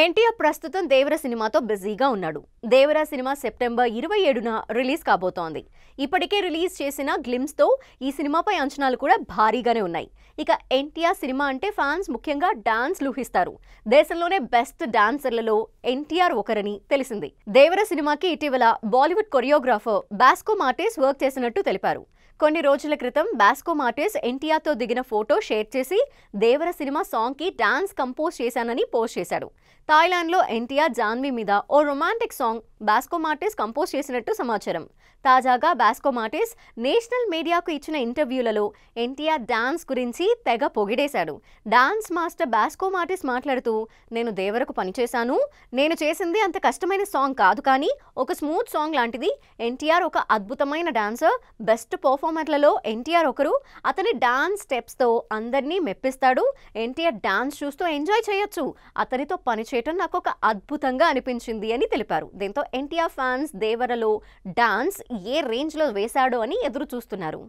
ఎన్టీఆర్ ప్రస్తుతం దేవర సినిమాతో బిజీగా ఉన్నాడు. దేవర సినిమా సెప్టెంబర్ 27న రిలీజ్ కాబోతోంది. ఇప్పటికే రిలీజ్ చేసిన గ్లిమ్స్ తో ఈ సినిమాపై అంచనాలు కూడా భారీగానే ఉన్నాయి. ఇక ఎన్టీఆర్ సినిమా అంటే ఫ్యాన్స్ ముఖ్యంగా డాన్స్ లూహిస్తారు. దేశంలోనే బెస్ట్ డాన్సర్లలో ఎన్టీఆర్ ఒకరని తెలిసింది. దేవర సినిమాకి ఇటీవల బాలీవుడ్ కొరియోగ్రాఫర్ బాస్కో మార్టెస్ వర్క్ చేసినట్టు తెలిపారు. కొన్ని రోజుల క్రితం బాస్కో మార్టెస్ ఎన్టీఆర్ తో దిగిన ఫోటో షేర్ చేసి దేవర సినిమా సాంగ్ కి డాన్స్ కంపోజ్ చేశానని పోస్ట్ చేశాడు. థాయిలాండ్ లో ఎన్టీఆర్ జాన్వీ మీద ఓ రొమాంటిక్ సాంగ్ బాస్కో మార్టెస్ కంపోజ్ చేసినట్టు సమాచారం. తాజాగా బాస్కో మార్టెస్ నేషనల్ మీడియాకు ఇచ్చిన ఇంటర్వ్యూలలో ఎన్టీఆర్ డాన్స్ గురించి తెగ పొగిడేశాడు. డాన్స్ మాస్టర్ బాస్కో మార్టెస్ మాట్లాడుతూ, నేను దేవరకు పనిచేశాను. నేను చేసింది అంత కష్టమైన సాంగ్ కాదు, కానీ ఒక స్మూత్ సాంగ్ లాంటిది. ఎన్టీఆర్ ఒక అద్భుతమైన డాన్సర్, బెస్ట్ పర్ఫార్మర్లలో ఎన్టీఆర్ ఒకరు. అతని డాన్స్ స్టెప్స్తో అందరినీ మెప్పిస్తాడు. ఎన్టీఆర్ డాన్స్ చూస్తూ ఎంజాయ్ చేయొచ్చు. అతనితో పనిచేయటం నాకు ఒక అద్భుతంగా అనిపించింది అని తెలిపారు. దీంతో ఎన్టీఆర్ ఫ్యాన్స్ దేవరలో డాన్స్ ఏ రేంజ్లో వేశాడో అని ఎదురు చూస్తున్నారు.